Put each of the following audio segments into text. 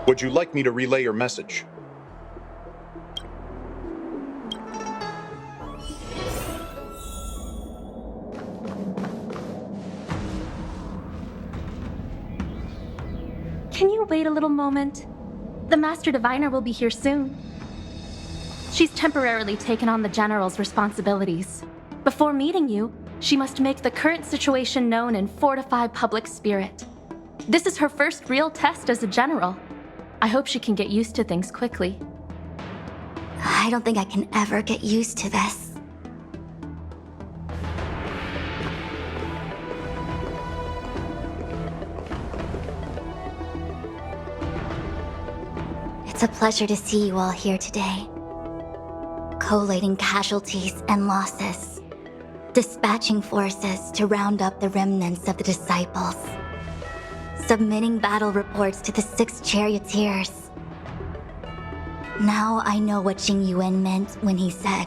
Would you like me to relay your message? Can you wait a little moment? The Master Diviner will be here soon. She's temporarily taken on the General's responsibilities. Before meeting you, she must make the current situation known and fortify public spirit. This is her first real test as a General. I hope she can get used to things quickly. I don't think I can ever get used to this. It's a pleasure to see you all here today. Collating casualties and losses. Dispatching forces to round up the remnants of the disciples. Submitting battle reports to the 6 charioteers. Now I know what Tingyun meant when he said,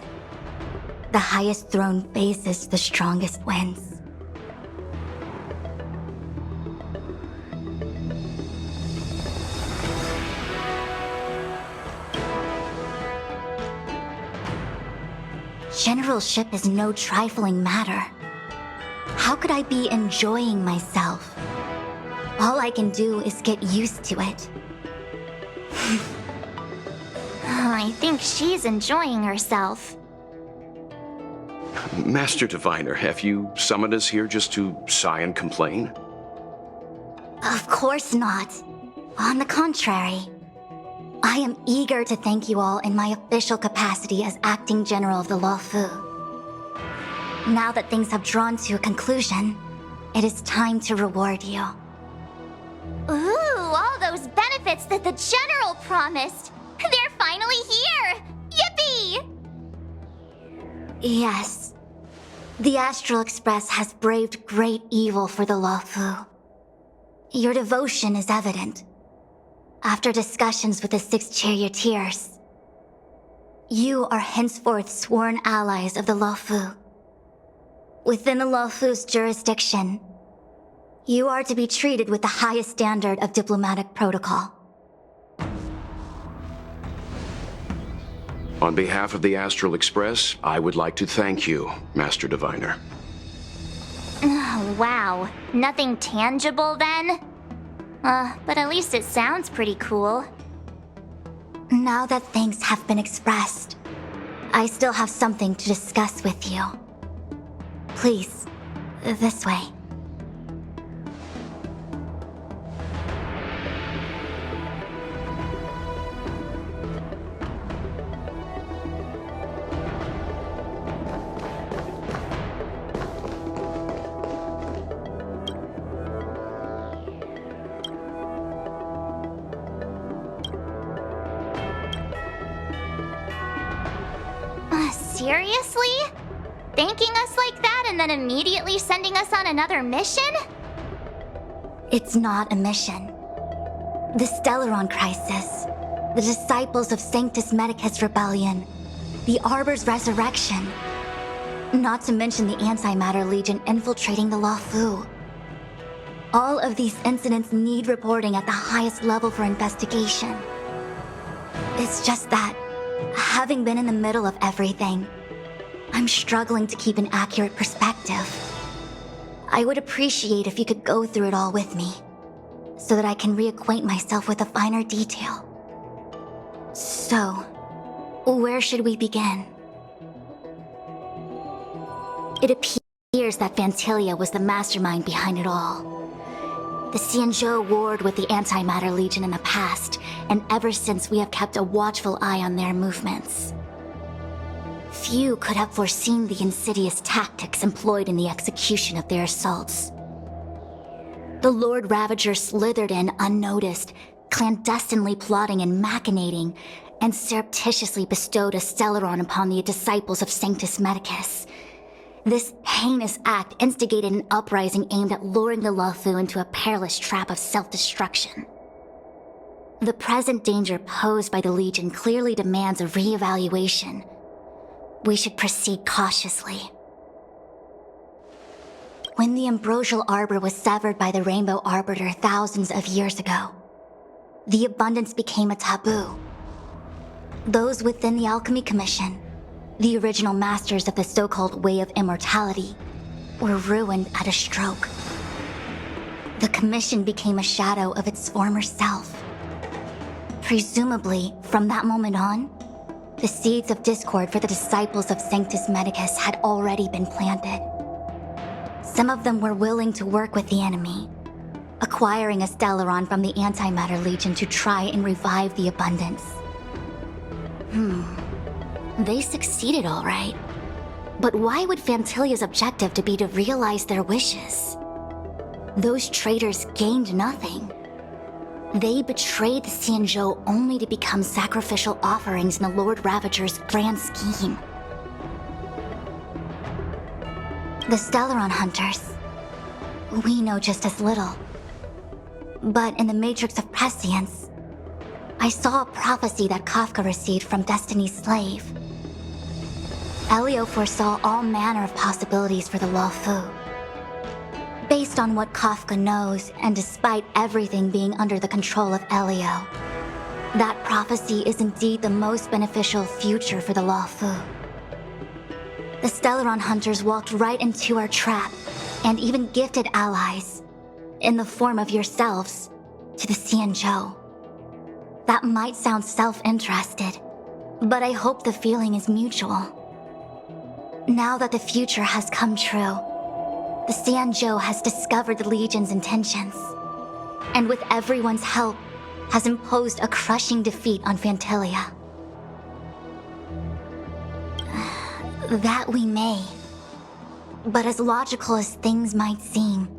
"The highest throne faces the strongest wins." Generalship is no trifling matter. How could I be enjoying myself? All I can do is get used to it. I think she's enjoying herself. Master Diviner, have you summoned us here just to sigh and complain? Of course not. On the contrary. I am eager to thank you all in my official capacity as Acting General of the Luofu. Now that things have drawn to a conclusion, it is time to reward you. Ooh, all those benefits that the General promised! They're finally here! Yippee! Yes. The Astral Express has braved great evil for the Luofu. Your devotion is evident. After discussions with the 6 charioteers, you are henceforth sworn allies of the Luofu. Within the Luofu's jurisdiction, you are to be treated with the highest standard of diplomatic protocol. On behalf of the Astral Express, I would like to thank you, Master Diviner. Oh, wow. Nothing tangible then? But at least it sounds pretty cool. Now that thanks have been expressed, I still have something to discuss with you. Please, this way. Seriously? Thanking us like that and then immediately sending us on another mission? It's not a mission. The Stellaron Crisis, the Disciples of Sanctus Medicus Rebellion, the Arbor's resurrection, not to mention the Antimatter Legion infiltrating the Luofu. All of these incidents need reporting at the highest level for investigation. It's just that, having been in the middle of everything, I'm struggling to keep an accurate perspective. I would appreciate if you could go through it all with me, so that I can reacquaint myself with a finer detail. So, where should we begin? It appears that Vantilia was the mastermind behind it all. The Xianzhou warred with the Antimatter Legion in the past, and ever since we have kept a watchful eye on their movements. Few could have foreseen the insidious tactics employed in the execution of their assaults. The Lord Ravager slithered in unnoticed, clandestinely plotting and machinating, and surreptitiously bestowed a Stellaron upon the disciples of Sanctus Medicus. This heinous act instigated an uprising aimed at luring the Luofu into a perilous trap of self-destruction. The present danger posed by the Legion clearly demands a re-evaluation. We should proceed cautiously. When the ambrosial arbor was severed by the Rainbow Arbiter thousands of years ago, the abundance became a taboo. Those within the Alchemy Commission, the original masters of the so-called Way of Immortality, were ruined at a stroke. The Commission became a shadow of its former self. Presumably, from that moment on, the seeds of discord for the disciples of Sanctus Medicus had already been planted. Some of them were willing to work with the enemy, acquiring a Stellaron from the Antimatter Legion to try and revive the abundance. They succeeded all right. But why would Fantilia's objective to be to realize their wishes? Those traitors gained nothing. They betrayed the Xianzhou only to become sacrificial offerings in the Lord Ravager's grand scheme. The Stellaron Hunters. We know just as little. But in the Matrix of Prescience, I saw a prophecy that Kafka received from Destiny's slave. Elio foresaw all manner of possibilities for the Luofu. Based on what Kafka knows, and despite everything being under the control of Elio, that prophecy is indeed the most beneficial future for the Luofu. The Stellaron Hunters walked right into our trap, and even gifted allies, in the form of yourselves, to the Xianzhou. That might sound self-interested, but I hope the feeling is mutual. Now that the future has come true, the Xianzhou has discovered the Legion's intentions, and with everyone's help, has imposed a crushing defeat on Fantilia. That we may. But as logical as things might seem,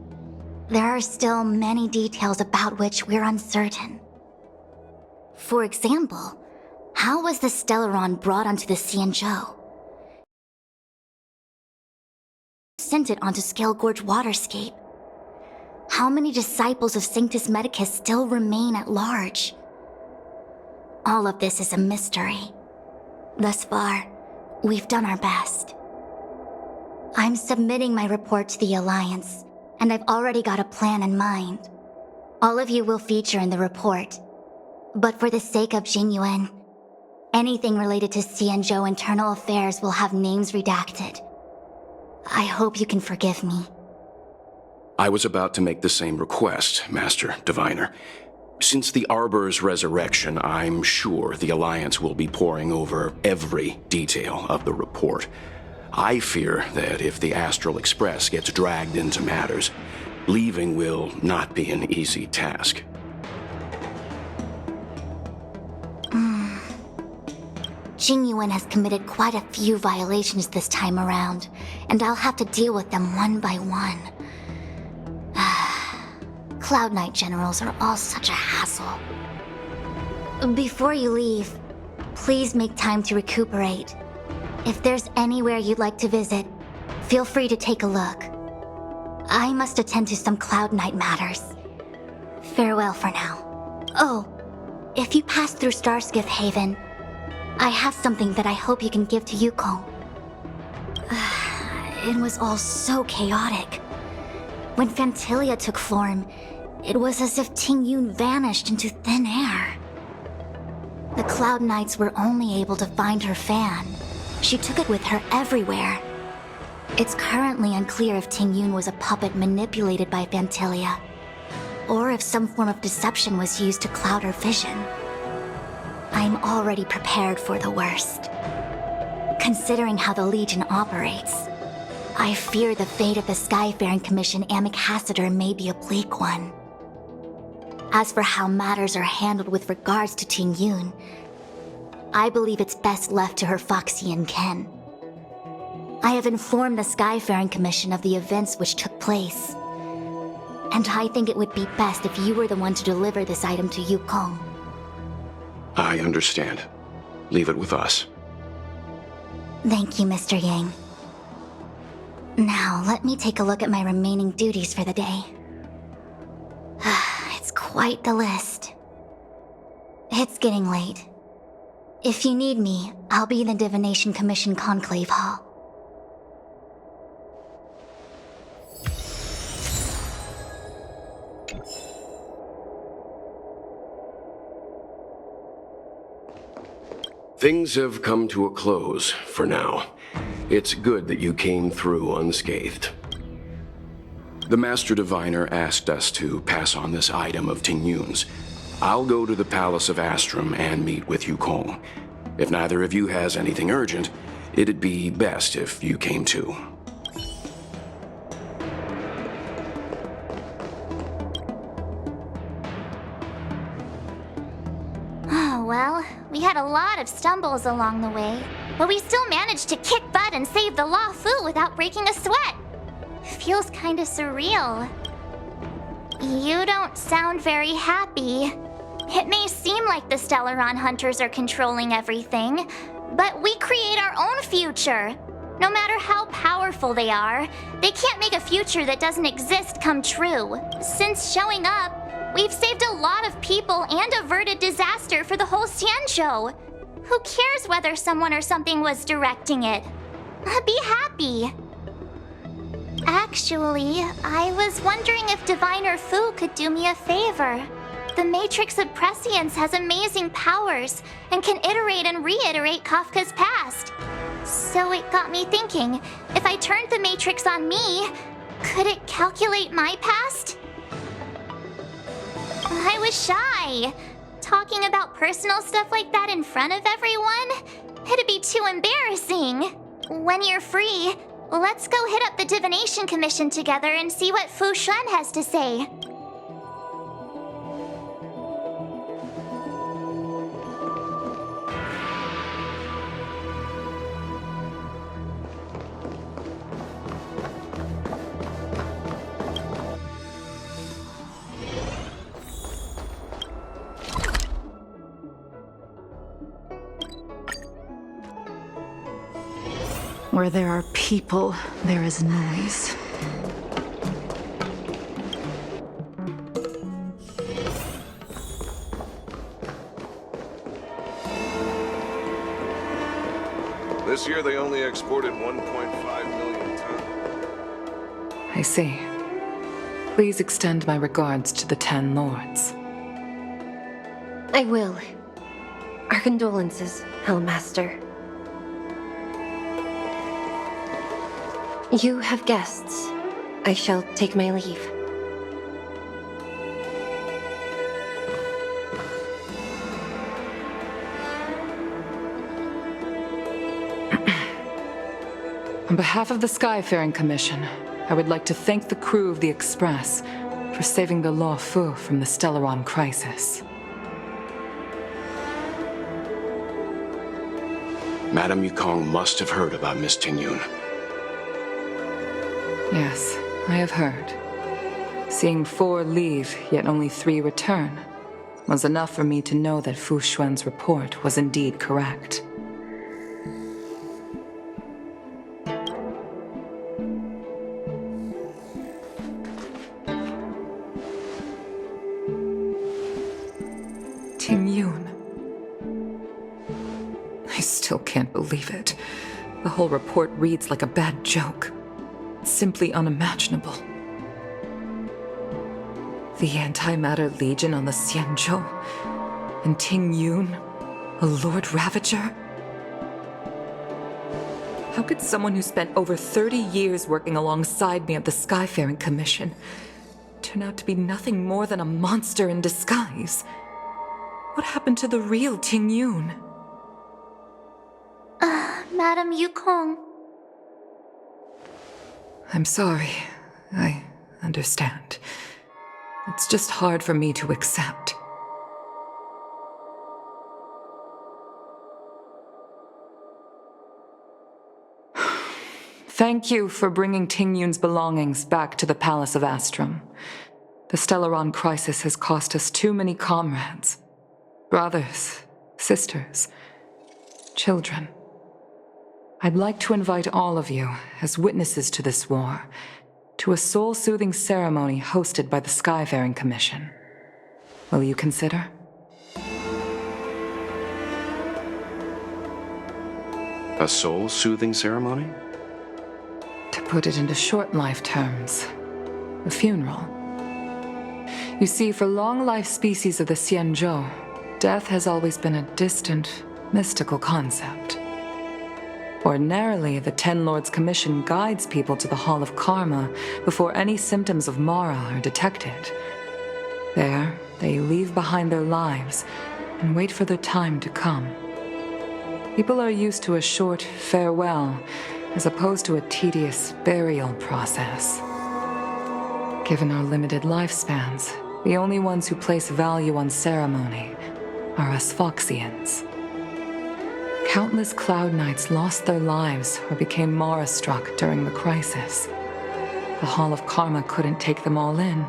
there are still many details about which we're uncertain. For example, how was the Stellaron brought onto the Xianzhou? Sent it onto Scale Gorge Waterscape. How many disciples of Sanctus Medicus still remain at large? All of this is a mystery. Thus far, we've done our best. I'm submitting my report to the Alliance, and I've already got a plan in mind. All of you will feature in the report. But for the sake of Tingyun, anything related to Xianzhou internal affairs will have names redacted. I hope you can forgive me. I was about to make the same request, Master Diviner. Since the Arbor's resurrection, I'm sure the Alliance will be poring over every detail of the report. I fear that if the Astral Express gets dragged into matters, leaving will not be an easy task. Tingyun has committed quite a few violations this time around, and I'll have to deal with them one by one. Cloud Knight generals are all such a hassle. Before you leave, please make time to recuperate. If there's anywhere you'd like to visit, feel free to take a look. I must attend to some Cloud Knight matters. Farewell for now. Oh, if you pass through Starskiff Haven, I have something that I hope you can give to Yukong. It was all so chaotic. When Fantilia took form, it was as if Tingyun vanished into thin air. The Cloud Knights were only able to find her fan. She took it with her everywhere. It's currently unclear if Tingyun was a puppet manipulated by Fantilia, or if some form of deception was used to cloud her vision. I'm already prepared for the worst. Considering how the Legion operates, I fear the fate of the Skyfaring Commission Ambassador may be a bleak one. As for how matters are handled with regards to Tingyun, I believe it's best left to her Foxian ken. I have informed the Skyfaring Commission of the events which took place, and I think it would be best if you were the one to deliver this item to Yukong. I understand. Leave it with us. Thank you, Mr. Yang. Now, let me take a look at my remaining duties for the day. It's quite the list. It's getting late. If you need me, I'll be in the Divination Commission Conclave Hall. Things have come to a close for now. It's good that you came through unscathed. The Master Diviner asked us to pass on this item of Tingyun's. I'll go to the Palace of Astrum and meet with Yukong. If neither of you has anything urgent, it'd be best if you came too. Oh, well, we had a lot of stumbles along the way, but we still managed to kick butt and save the Law Fu without breaking a sweat. Feels kinda surreal. You don't sound very happy. It may seem like the Stellaron Hunters are controlling everything, but we create our own future. No matter how powerful they are, they can't make a future that doesn't exist come true. Since showing up, we've saved a lot of people and averted disaster for the whole Xianzhou. Who cares whether someone or something was directing it? Be happy. Actually, I was wondering if Diviner Fu could do me a favor. The Matrix of Prescience has amazing powers and can iterate and reiterate Kafka's past. So it got me thinking, if I turned the Matrix on me, could it calculate my past? I was shy. Talking about personal stuff like that in front of everyone? It'd be too embarrassing. When you're free, let's go hit up the Divination Commission together and see what Fu Xuan has to say. Where there are people, there is noise. This year they only exported 1.5 million tons. I see. Please extend my regards to the 10 lords. I will. Our condolences, Hellmaster. You have guests. I shall take my leave. On behalf of the Skyfaring Commission, I would like to thank the crew of the Express for saving the Law Fu from the Stellaron crisis. Madame Yukong must have heard about Miss Tingyun. Yes, I have heard. Seeing 4 leave, yet only 3 return, was enough for me to know that Fu Xuan's report was indeed correct. Tingyun. I still can't believe it. The whole report reads like a bad joke. Simply unimaginable. The Antimatter Legion on the Xianzhou, and Tingyun, a Lord Ravager? How could someone who spent over 30 years working alongside me at the Skyfaring Commission turn out to be nothing more than a monster in disguise? What happened to the real Tingyun? Madame Yukong. I'm sorry. I understand. It's just hard for me to accept. Thank you for bringing Tingyun's belongings back to the Palace of Astrum. The Stellaron crisis has cost us too many comrades. Brothers, sisters, children. I'd like to invite all of you, as witnesses to this war, to a soul-soothing ceremony hosted by the Skyfaring Commission. Will you consider? A soul-soothing ceremony? To put it into short life terms, a funeral. You see, for long life species of the Xianzhou, death has always been a distant, mystical concept. Ordinarily, the Ten Lords Commission guides people to the Hall of Karma before any symptoms of Mara are detected. There, they leave behind their lives and wait for their time to come. People are used to a short farewell as opposed to a tedious burial process. Given our limited lifespans, the only ones who place value on ceremony are us Foxians. Countless Cloud Knights lost their lives or became Mara-struck during the crisis. The Hall of Karma couldn't take them all in,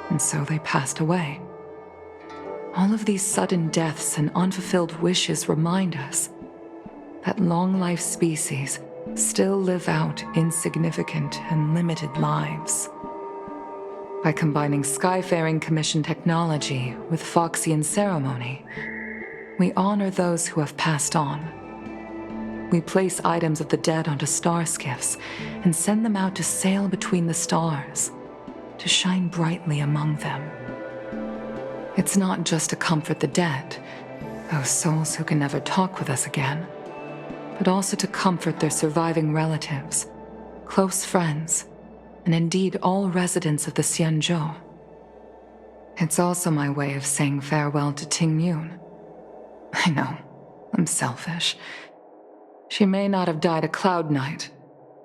and so they passed away. All of these sudden deaths and unfulfilled wishes remind us that long-life species still live out insignificant and limited lives. By combining Skyfaring Commission technology with Foxian ceremony, we honor those who have passed on. We place items of the dead onto star skiffs and send them out to sail between the stars, to shine brightly among them. It's not just to comfort the dead, those souls who can never talk with us again, but also to comfort their surviving relatives, close friends, and indeed all residents of the Xianzhou. It's also my way of saying farewell to Tingyun. I know, I'm selfish. She may not have died a Cloud Knight,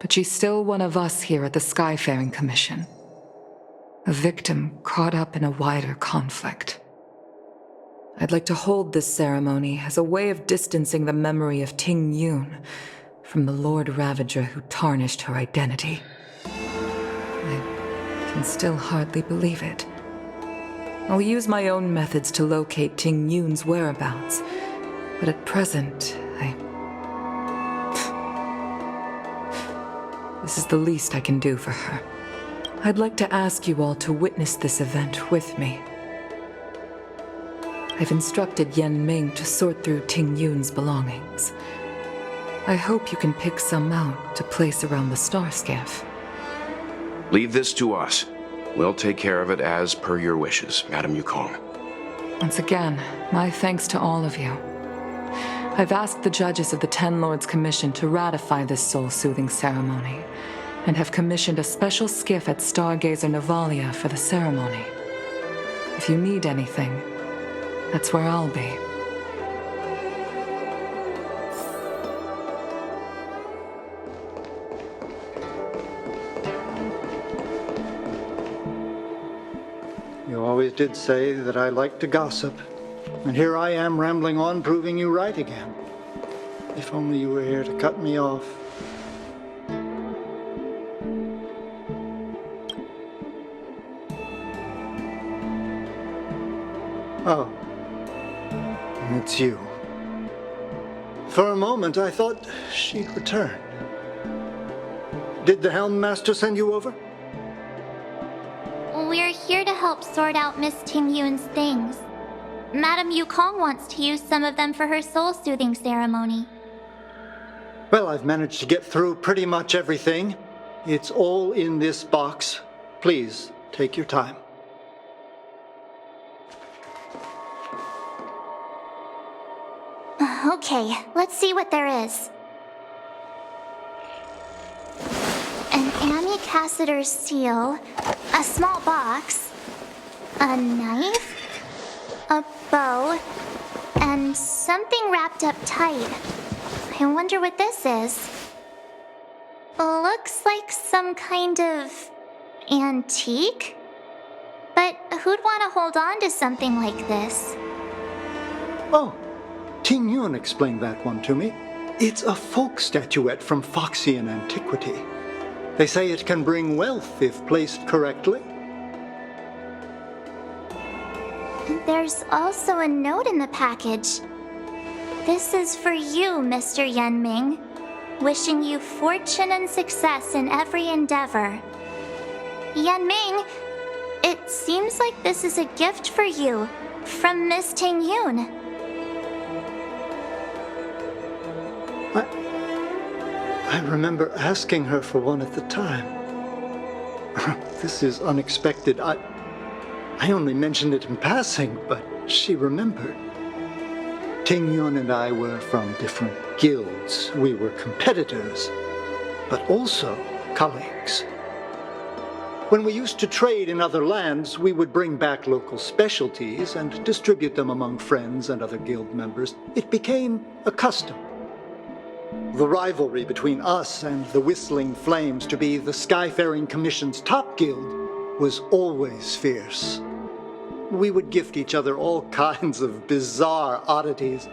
but she's still one of us here at the Skyfaring Commission. A victim caught up in a wider conflict. I'd like to hold this ceremony as a way of distancing the memory of Tingyun from the Lord Ravager who tarnished her identity. I can still hardly believe it. I'll use my own methods to locate Tingyun's whereabouts, but at present, This is the least I can do for her. I'd like to ask you all to witness this event with me. I've instructed Yan Ming to sort through Tingyun's belongings. I hope you can pick some out to place around the star skiff. Leave this to us. We'll take care of it as per your wishes, Madame Yukong. Once again, my thanks to all of you. I've asked the judges of the Ten Lords Commission to ratify this soul-soothing ceremony, and have commissioned a special skiff at Stargazer Navalia for the ceremony. If you need anything, that's where I'll be. You always did say that I like to gossip. And here I am rambling on, proving you right again. If only you were here to cut me off. Oh. It's you. For a moment, I thought she'd returned. Did the Helm Master send you over? We're here to help sort out Miss Tingyun's things. Madame Yukong wants to use some of them for her soul-soothing ceremony. Well, I've managed to get through pretty much everything. It's all in this box. Please, take your time. Okay, let's see what there is. An amicassator's seal, a small box, a knife, a bow, and something wrapped up tight. I wonder what this is. Looks like some kind of antique? But who'd want to hold on to something like this? Oh, Tingyun explained that one to me. It's a folk statuette from Foxian antiquity. They say it can bring wealth if placed correctly. There's also a note in the package. This is for you, Mr. Yanming. Wishing you fortune and success in every endeavor. Yanming, it seems like this is a gift for you from Miss Tingyun. I remember asking her for one at the time. This is unexpected. I only mentioned it in passing, but she remembered. Tingyun and I were from different guilds. We were competitors, but also colleagues. When we used to trade in other lands, we would bring back local specialties and distribute them among friends and other guild members. It became a custom. The rivalry between us and the Whistling Flames to be the Skyfaring Commission's top guild was always fierce. We would gift each other all kinds of bizarre oddities.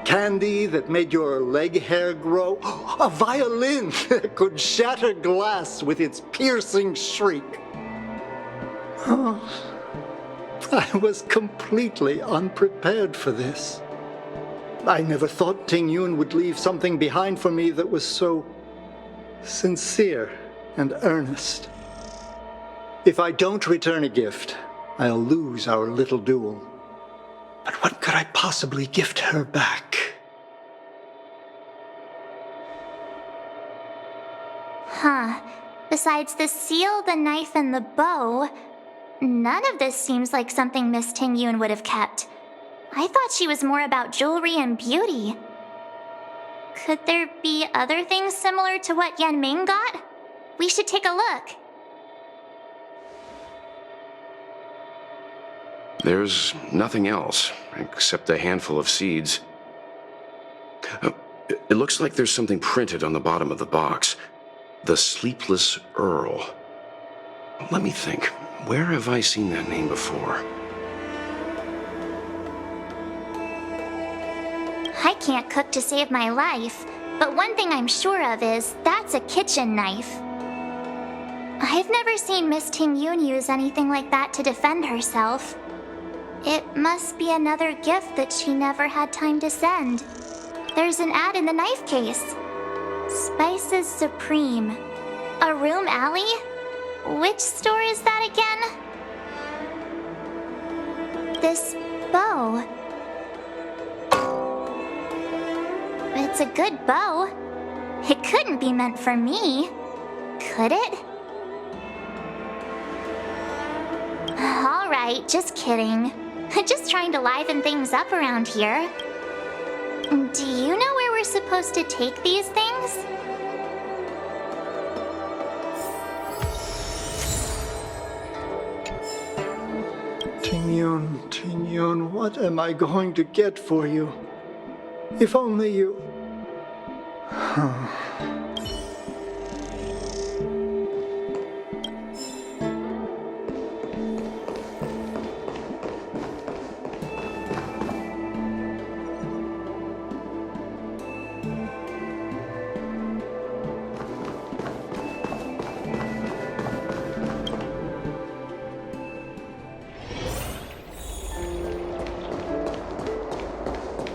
Candy that made your leg hair grow. A violin that could shatter glass with its piercing shriek. Oh, I was completely unprepared for this. I never thought Tingyun would leave something behind for me that was so sincere and earnest. If I don't return a gift, I'll lose our little duel. But what could I possibly gift her back? Huh. Besides the seal, the knife, and the bow, none of this seems like something Miss Tingyun would have kept. I thought she was more about jewelry and beauty. Could there be other things similar to what Yan Ming got? We should take a look. There's nothing else, except a handful of seeds. It looks like there's something printed on the bottom of the box. The Sleepless Earl. Let me think. Where have I seen that name before? I can't cook to save my life, but one thing I'm sure of is that's a kitchen knife. I've never seen Miss Tingyun use anything like that to defend herself. It must be another gift that she never had time to send. There's an ad in the knife case. Spices Supreme. A room alley? Which store is that again? This bow. It's a good bow. It couldn't be meant for me, could it? All right, just kidding. Just trying to liven things up around here. Do you know where we're supposed to take these things? Tingyun, what am I going to get for you? If only you...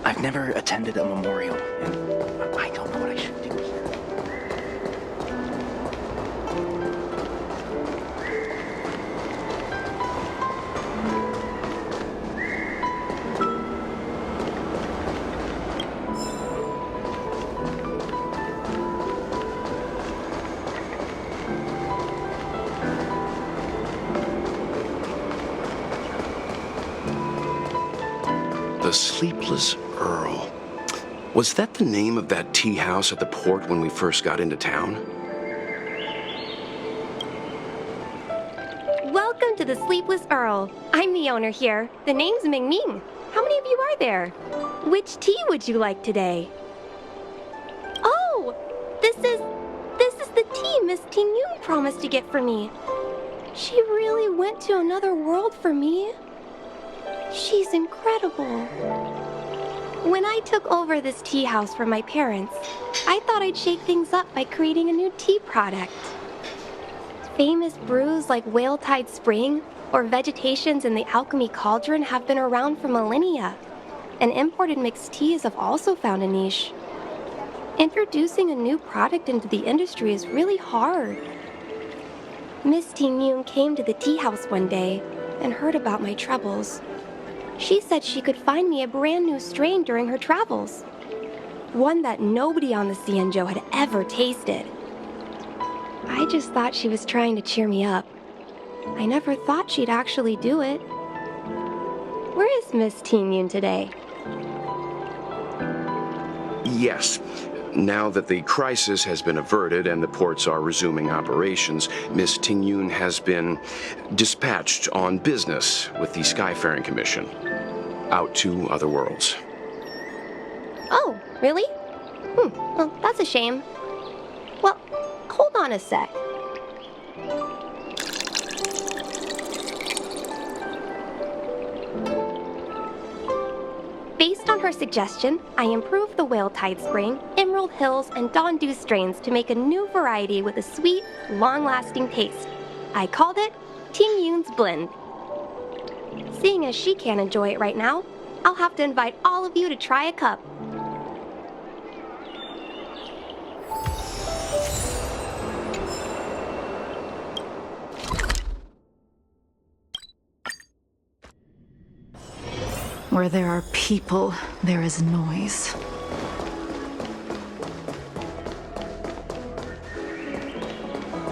I've never attended a memorial, and I don't know what I should do here. The Sleepless Earl. Was that the name of that tea house at the port when we first got into town? Welcome to the Sleepless Earl. I'm the owner here. The name's Ming Ming. How many of you are there? Which tea would you like today? Oh, this is the tea Miss Tingyun promised to get for me. She really went to another world for me. She's incredible. When I took over this tea house from my parents, I thought I'd shake things up by creating a new tea product. Famous brews like Whale Tide Spring or Vegetations in the Alchemy Cauldron have been around for millennia, and imported mixed teas have also found a niche. Introducing a new product into the industry is really hard. Miss Tingyun came to the tea house one day and heard about my troubles. She said she could find me a brand new strain during her travels. One that nobody on the Cianzhou had ever tasted. I just thought she was trying to cheer me up. I never thought she'd actually do it. Where is Miss Tingyun today? Yes. Now that the crisis has been averted and the ports are resuming operations, Miss Tingyun has been dispatched on business with the Skyfaring Commission out to other worlds. Oh, really? Well, that's a shame. Well, hold on a sec. Based on her suggestion, I improved the Whale Tide Spring, Emerald Hills, and Dawn Dew strains to make a new variety with a sweet, long-lasting taste. I called it Tingyun's Blend. Seeing as she can't enjoy it right now, I'll have to invite all of you to try a cup. Where there are people, there is noise.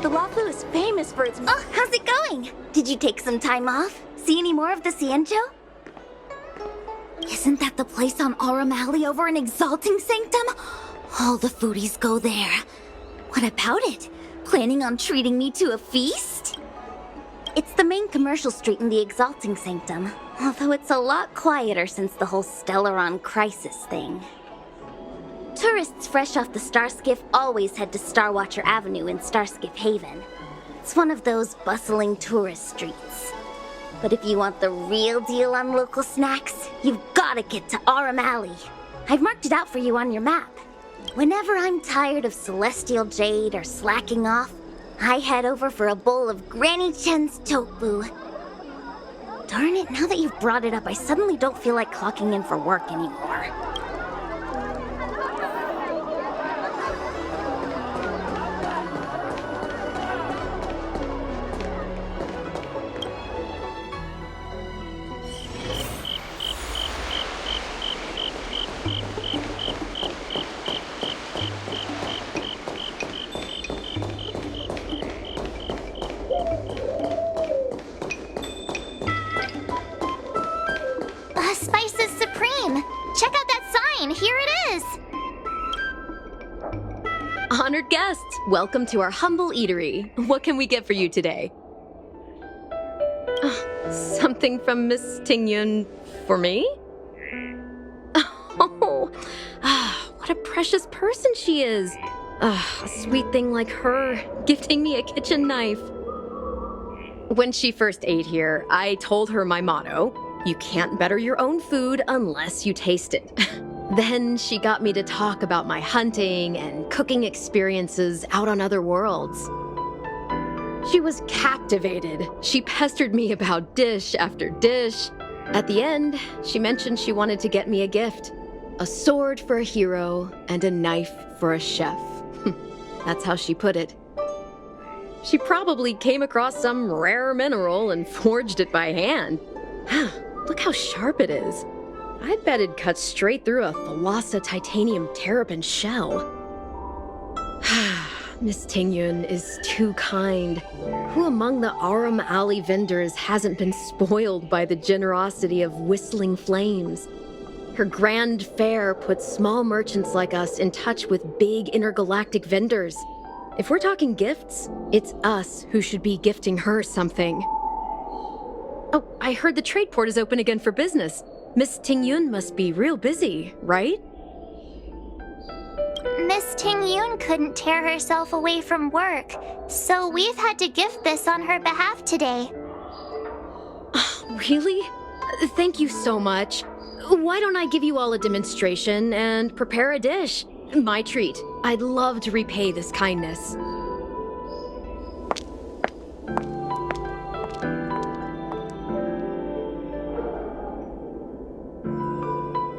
The Wafu is famous for its... Oh, how's it going? Did you take some time off? See any more of the Cienjo? Isn't that the place on Aurum Alley over in Exalting Sanctum? All the foodies go there. What about it? Planning on treating me to a feast? It's the main commercial street in the Exalting Sanctum, although it's a lot quieter since the whole Stellaron crisis thing. Tourists fresh off the Starskiff always head to Starwatcher Avenue in Starskiff Haven. It's one of those bustling tourist streets. But if you want the real deal on local snacks, you've gotta get to Aurum Alley. I've marked it out for you on your map. Whenever I'm tired of Celestial Jade or slacking off, I head over for a bowl of Granny Chen's tofu. Darn it, now that you've brought it up, I suddenly don't feel like clocking in for work anymore. Spices Supreme! Check out that sign! Here it is! Honored guests, welcome to our humble eatery. What can we get for you today? Something from Miss Tingyun for me? Oh, what a precious person she is. A sweet thing like her, gifting me a kitchen knife. When she first ate here, I told her my motto: you can't better your own food unless you taste it. Then she got me to talk about my hunting and cooking experiences out on other worlds. She was captivated. She pestered me about dish after dish. At the end, she mentioned she wanted to get me a gift: a sword for a hero and a knife for a chef. That's how she put it. She probably came across some rare mineral and forged it by hand. Look how sharp it is. I bet it cuts straight through a Thalassa titanium terrapin shell. Miss Tingyun is too kind. Who among the Aurum Alley vendors hasn't been spoiled by the generosity of Whistling Flames? Her grand fare puts small merchants like us in touch with big intergalactic vendors. If we're talking gifts, it's us who should be gifting her something. Oh, I heard the trade port is open again for business. Miss Tingyun must be real busy, right? Miss Tingyun couldn't tear herself away from work, so we've had to gift this on her behalf today. Really? Thank you so much. Why don't I give you all a demonstration and prepare a dish? My treat. I'd love to repay this kindness.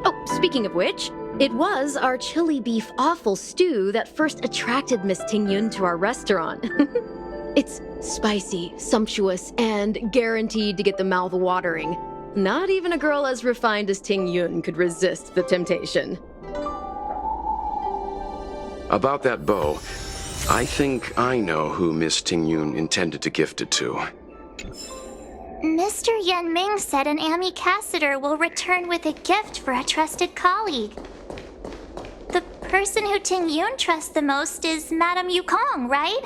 Oh, speaking of which, it was our chili beef offal stew that first attracted Miss Tingyun to our restaurant. It's spicy, sumptuous, and guaranteed to get the mouth watering. Not even a girl as refined as Tingyun could resist the temptation. About that bow, I think I know who Miss Tingyun intended to gift it to. Mr. Yen Ming said an ambassador will return with a gift for a trusted colleague. The person who Tingyun trusts the most is Madame Yukong, right?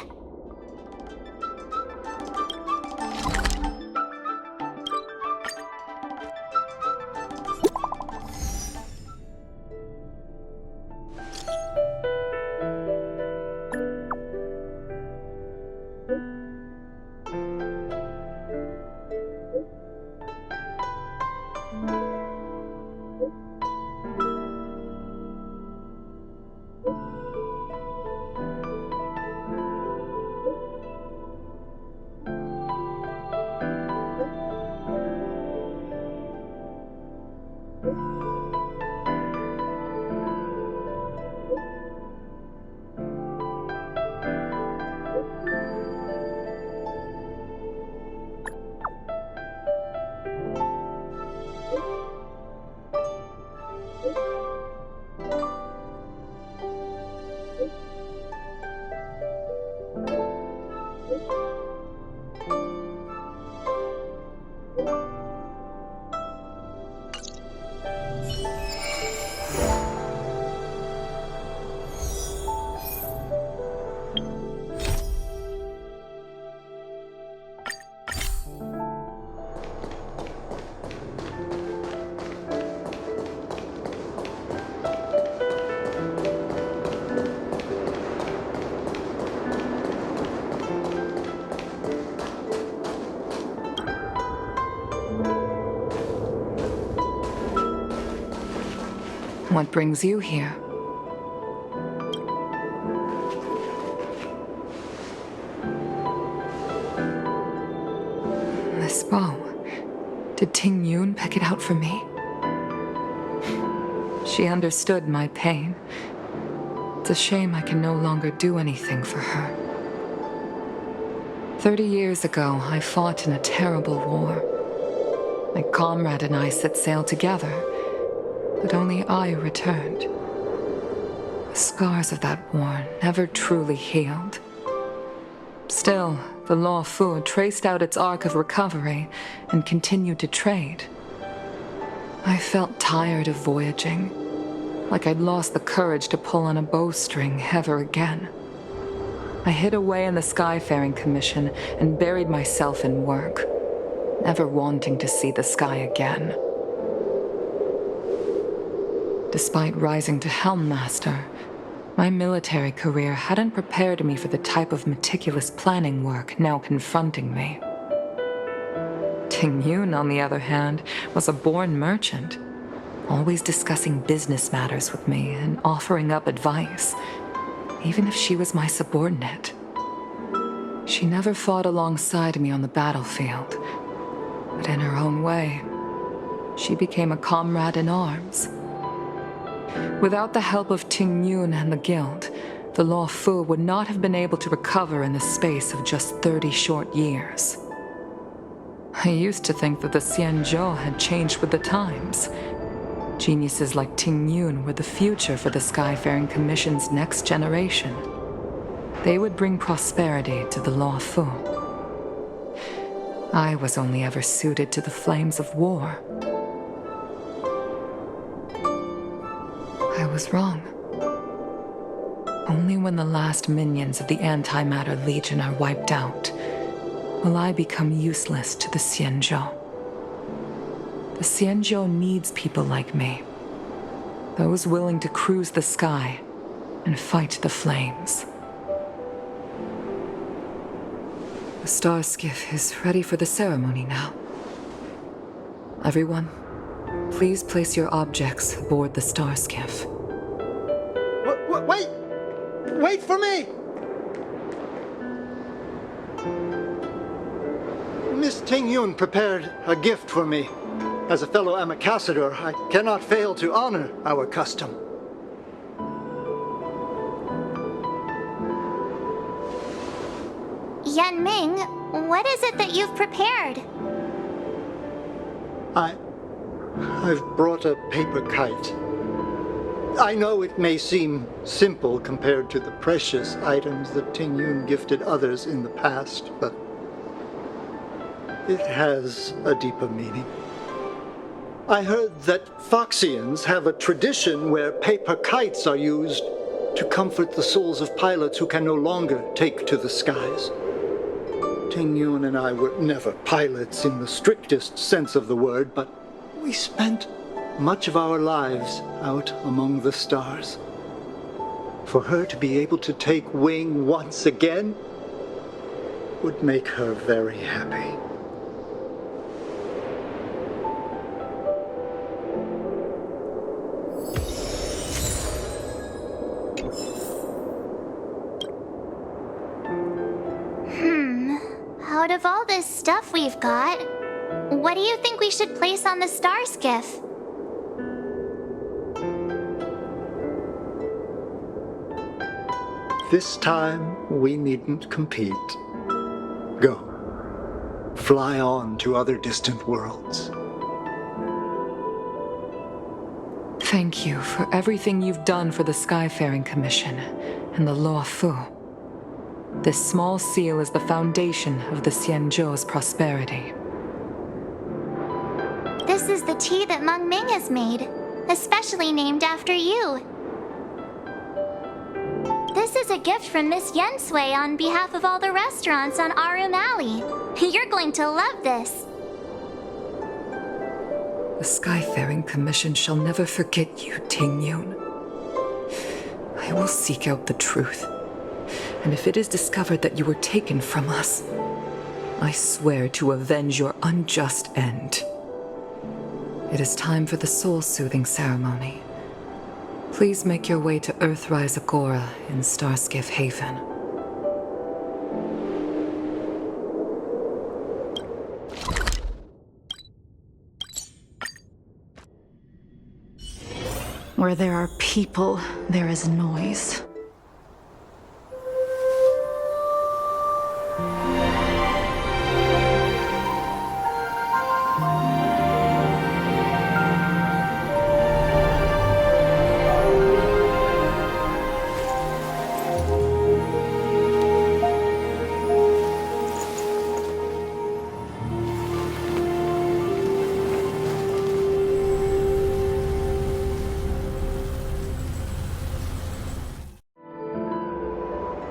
What brings you here? This bow. Did Tingyun pick it out for me? She understood my pain. It's a shame I can no longer do anything for her. 30 years ago, I fought in a terrible war. My comrade and I set sail together, but only I returned. The scars of that war never truly healed. Still, the Law Fu traced out its arc of recovery and continued to trade. I felt tired of voyaging, like I'd lost the courage to pull on a bowstring ever again. I hid away in the Skyfaring Commission and buried myself in work, never wanting to see the sky again. Despite rising to Helm Master, my military career hadn't prepared me for the type of meticulous planning work now confronting me. Tingyun, on the other hand, was a born merchant, always discussing business matters with me and offering up advice, even if she was my subordinate. She never fought alongside me on the battlefield, but in her own way, she became a comrade in arms. Without the help of Tingyun and the Guild, the Law Fu would not have been able to recover in the space of just 30 short years. I used to think that the Xianzhou had changed with the times. Geniuses like Tingyun were the future for the Skyfaring Commission's next generation. They would bring prosperity to the Law Fu. I was only ever suited to the flames of war. I was wrong. Only when the last minions of the Antimatter Legion are wiped out will I become useless to the Xianzhou. The Xianzhou needs people like me, those willing to cruise the sky and fight the flames. The star skiff is ready for the ceremony now. Everyone, please place your objects aboard the star skiff. Wait! Wait for me! Miss Tingyun prepared a gift for me. As a fellow ambassador, I cannot fail to honor our custom. Yan Ming, what is it that you've prepared? I've brought a paper kite. I know it may seem simple compared to the precious items that Tingyun gifted others in the past, but it has a deeper meaning. I heard that Foxians have a tradition where paper kites are used to comfort the souls of pilots who can no longer take to the skies. Tingyun and I were never pilots in the strictest sense of the word, but we spent much of our lives out among the stars. For her to be able to take wing once again would make her very happy. Out of all this stuff we've got, what do you think we should place on the star skiff? This time, we needn't compete. Go. Fly on to other distant worlds. Thank you for everything you've done for the Skyfaring Commission and the Law Fu. This small seal is the foundation of the Xianzhou's prosperity. This is the tea that Meng Ming has made, especially named after you. This is a gift from Miss Yen Sui on behalf of all the restaurants on Arum Alley. You're going to love this. The Skyfaring Commission shall never forget you, Tingyun. I will seek out the truth. And if it is discovered that you were taken from us, I swear to avenge your unjust end. It is time for the soul-soothing ceremony. Please make your way to Earthrise Agora in Starskiff Haven. Where there are people, there is noise.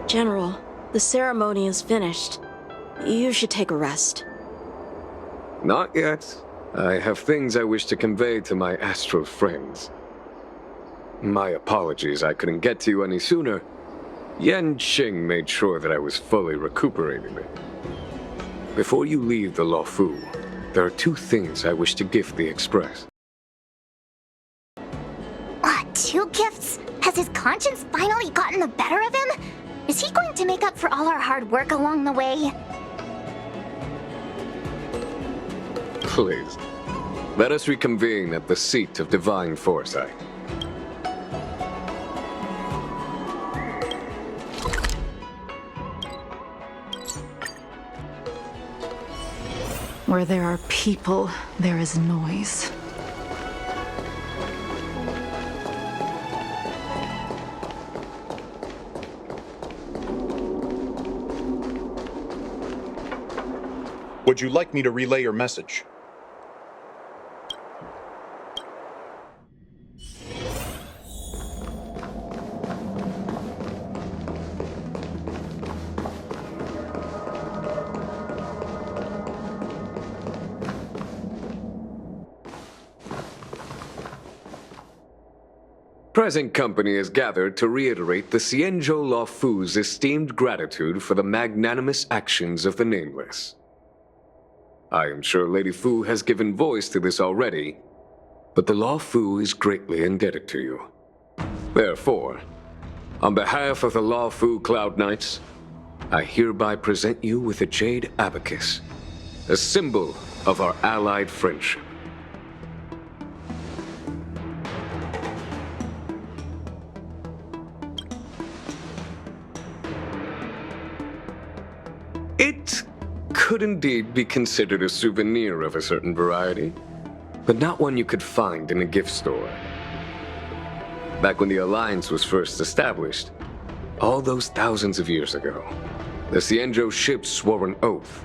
General, the ceremony is finished. You should take a rest. Not yet. I have things I wish to convey to my astral friends. My apologies I couldn't get to you any sooner. Yan Qing made sure that I was fully recuperating. Before you leave the Law Fu, there are two things I wish to gift the Express. Two gifts? Has his conscience finally gotten the better of him? Is he going to make up for all our hard work along the way? Please, let us reconvene at the seat of divine foresight. Where there are people, there is noise. Would you like me to relay your message? Present company is gathered to reiterate the Xianzhou Law Fu's esteemed gratitude for the magnanimous actions of the Nameless. I am sure Lady Fu has given voice to this already, but the Law Fu is greatly indebted to you. Therefore, on behalf of the Law Fu Cloud Knights, I hereby present you with a Jade Abacus, a symbol of our allied friendship. It could indeed be considered a souvenir of a certain variety, but not one you could find in a gift store. Back when the Alliance was first established, all those thousands of years ago, the Xianzhou ships swore an oath,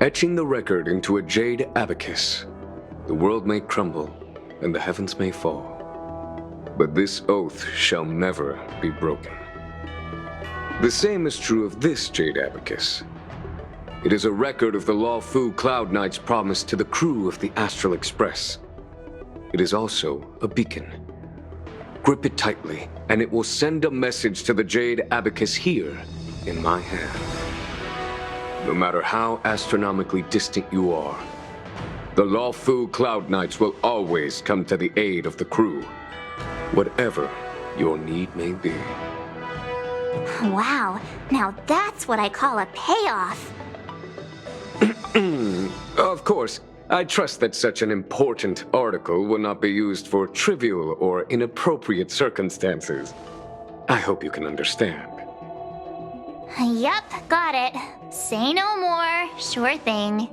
etching the record into a jade abacus. The world may crumble, and the heavens may fall. But this oath shall never be broken. The same is true of this Jade Abacus. It is a record of the Luofu Cloud Knight's promise to the crew of the Astral Express. It is also a beacon. Grip it tightly, and it will send a message to the Jade Abacus here in my hand. No matter how astronomically distant you are, the Luofu Cloud Knights will always come to the aid of the crew, whatever your need may be. Wow, now that's what I call a payoff. Of course, I trust that such an important article will not be used for trivial or inappropriate circumstances. I hope you can understand. Yep, got it. Say no more. Sure thing.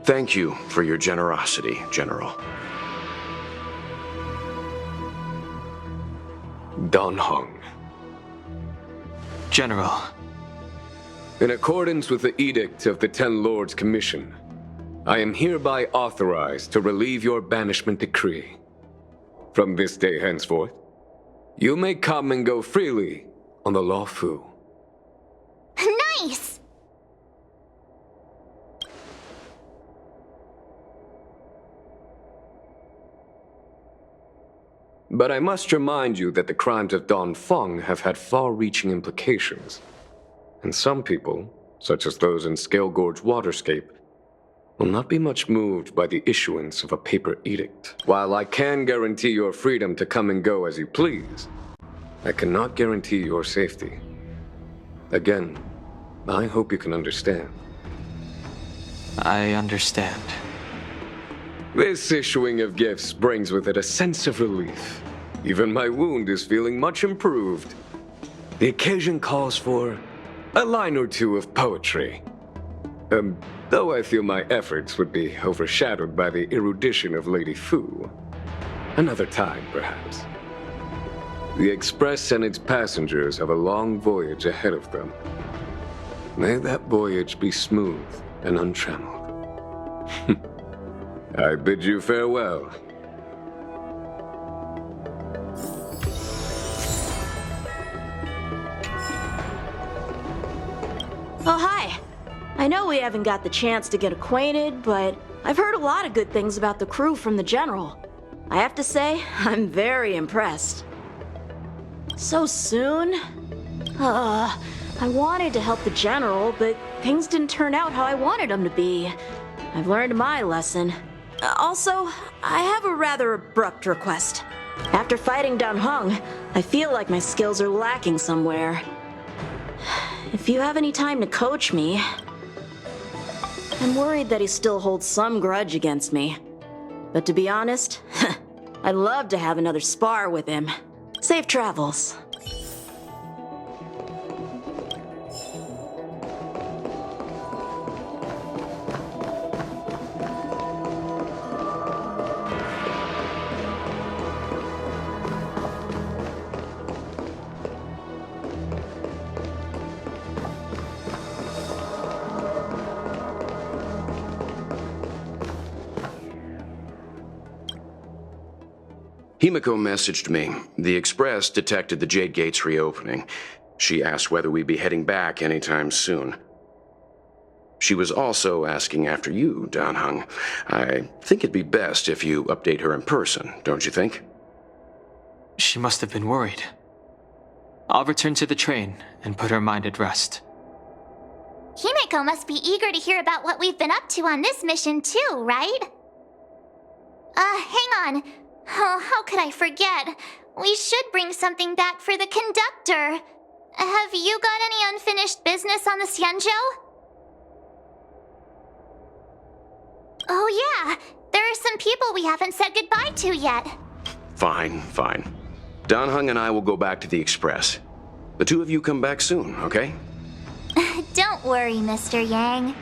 Thank you for your generosity, General. Dan Heng. General. In accordance with the Edict of the Ten Lords Commission, I am hereby authorized to relieve your banishment decree. From this day henceforth, you may come and go freely on the Luofu. Nice! But I must remind you that the crimes of Don Feng have had far-reaching implications. And some people, such as those in Scale Gorge Waterscape, will not be much moved by the issuance of a paper edict. While I can guarantee your freedom to come and go as you please, I cannot guarantee your safety. Again, I hope you can understand. I understand. This issuing of gifts brings with it a sense of relief. Even my wound is feeling much improved. The occasion calls for a line or two of poetry. Though I feel my efforts would be overshadowed by the erudition of Lady Fu. Another time, perhaps. The Express and its passengers have a long voyage ahead of them. May that voyage be smooth and untrammeled. I bid you farewell. Oh, hi. I know we haven't got the chance to get acquainted, but I've heard a lot of good things about the crew from the General. I have to say, I'm very impressed. So soon? I wanted to help the General, but things didn't turn out how I wanted them to be. I've learned my lesson. Also, I have a rather abrupt request. After fighting Dan Heng, I feel like my skills are lacking somewhere. If you have any time to coach me... I'm worried that he still holds some grudge against me. But to be honest, I'd love to have another spar with him. Safe travels. Himiko messaged me. The Express detected the Jade Gates reopening. She asked whether we'd be heading back anytime soon. She was also asking after you, Dan Heng. I think it'd be best if you update her in person, don't you think? She must have been worried. I'll return to the train and put her mind at rest. Himeko must be eager to hear about what we've been up to on this mission too, right? Hang on. Oh, how could I forget? We should bring something back for the conductor. Have you got any unfinished business on the Xianzhou? Oh yeah, there are some people we haven't said goodbye to yet. Fine. Dan Heng and I will go back to the Express. The two of you come back soon, okay? Don't worry, Mr. Yang.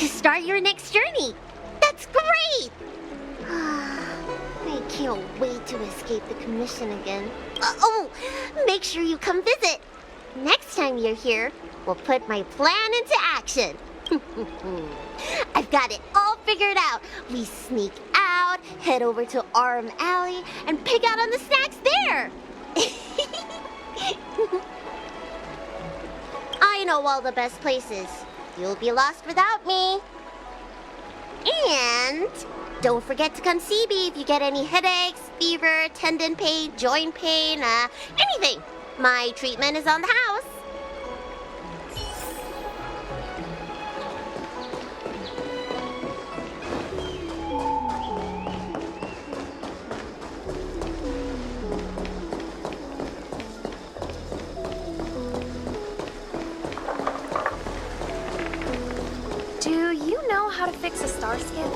to start your next journey. That's great! I can't wait to escape the commission again. Oh, make sure you come visit. Next time you're here, we'll put my plan into action. I've got it all figured out. We sneak out, head over to Arm Alley, and pick out on the snacks there. I know all the best places. You'll be lost without me. And don't forget to come see me if you get any headaches, fever, tendon pain, joint pain, anything. My treatment is on the house. Do you know how to fix a star skiff?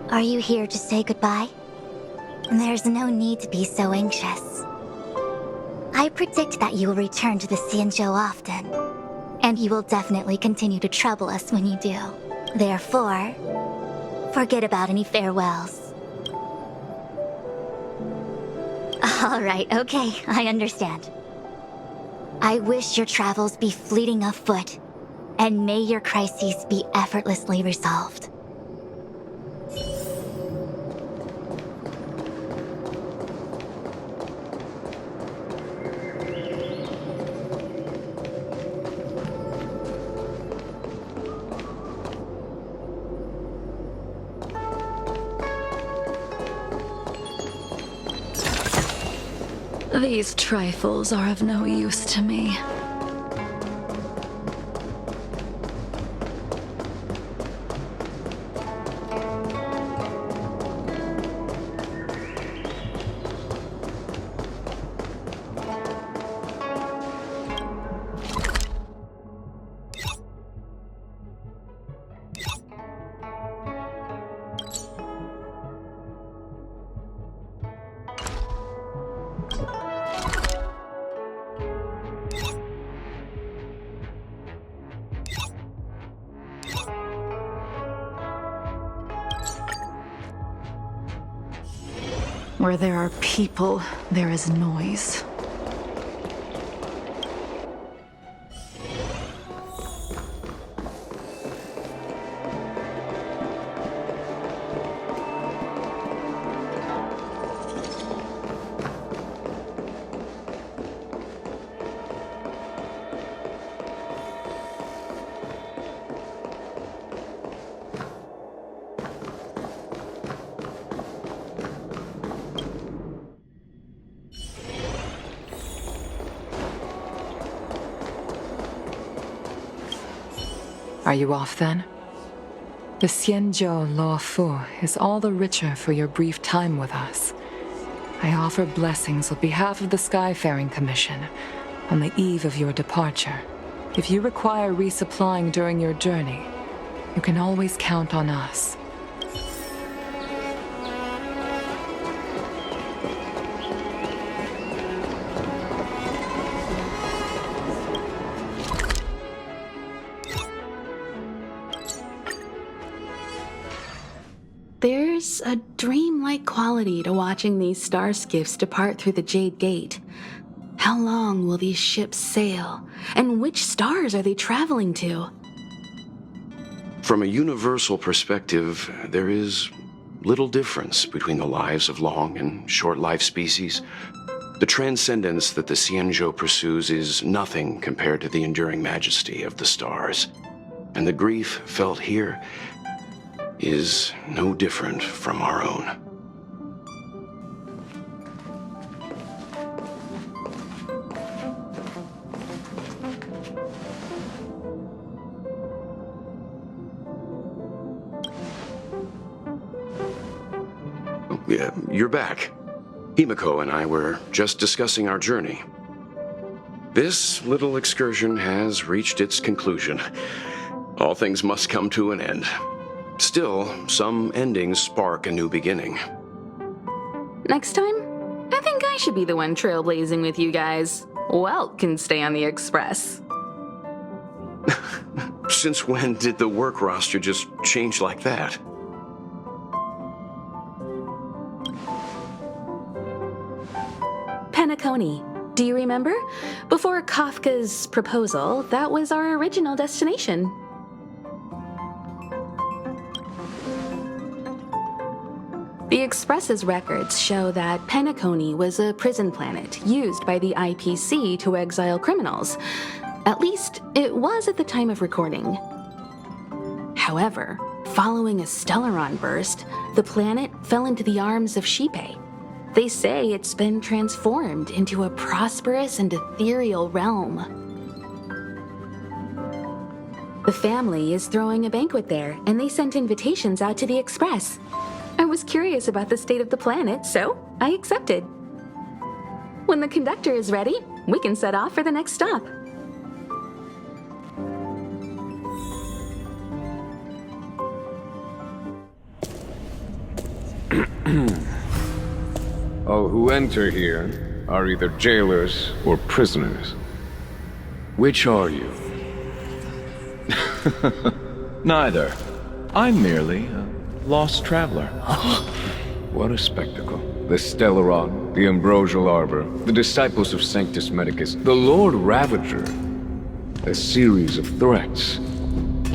Are you here to say goodbye? There's no need to be so anxious. I predict that you will return to the Xianzhou often, and you will definitely continue to trouble us when you do. Therefore, forget about any farewells. All right, okay, I understand. I wish your travels be fleeting of foot, and may your crises be effortlessly resolved. These trifles are of no use to me. Where there are people, there is noise. Are you off then? The Xianzhou Law Fu is all the richer for your brief time with us. I offer blessings on behalf of the Skyfaring Commission on the eve of your departure. If you require resupplying during your journey, you can always count on us. There's a dreamlike quality to watching these star skiffs depart through the Jade Gate. How long will these ships sail? And which stars are they traveling to? From a universal perspective, there is little difference between the lives of long and short-lived species. The transcendence that the Xianzhou pursues is nothing compared to the enduring majesty of the stars. And the grief felt here is no different from our own. Yeah, you're back. Himiko and I were just discussing our journey. This little excursion has reached its conclusion. All things must come to an end. Still, some endings spark a new beginning. Next time, I think I should be the one trailblazing with you guys. Welt can stay on the Express. Since when did the work roster just change like that? Penacony. Do you remember? Before Kafka's proposal, that was our original destination. The Express's records show that Penacony was a prison planet used by the IPC to exile criminals. At least, it was at the time of recording. However, following a Stellaron burst, the planet fell into the arms of Shipe. They say it's been transformed into a prosperous and ethereal realm. The family is throwing a banquet there, and they sent invitations out to the Express. I was curious about the state of the planet, so I accepted. When the conductor is ready, we can set off for the next stop. All who enter here are either jailers or prisoners. Which are you? Neither. I'm merely a lost traveler. What a spectacle. The Stellaron, the Ambrosial Arbor, the disciples of Sanctus Medicus, the Lord Ravager. A series of threats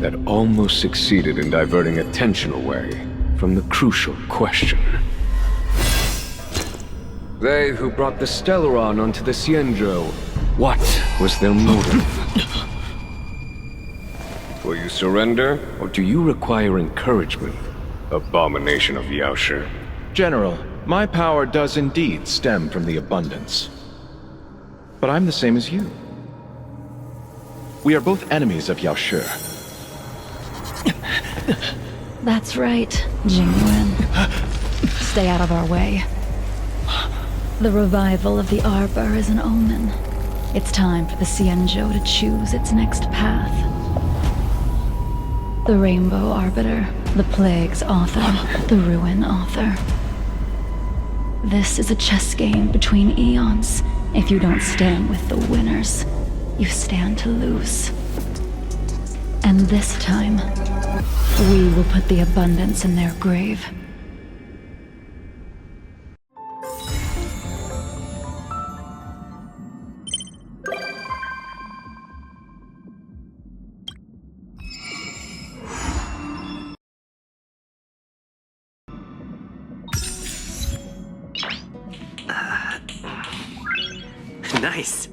that almost succeeded in diverting attention away from the crucial question. They who brought the Stellaron onto the Xianzhou, what was their motive? Will you surrender, or do you require encouragement? Abomination of Yaoshi. General, my power does indeed stem from the abundance. But I'm the same as you. We are both enemies of Yaoshi. That's right, Tingyun. Stay out of our way. The revival of the Arbor is an omen. It's time for the Xianzhou to choose its next path. The Rainbow Arbiter, the Plague's author, the Ruin author. This is a chess game between eons. If you don't stand with the winners, you stand to lose. And this time, we will put the abundance in their grave. Nice.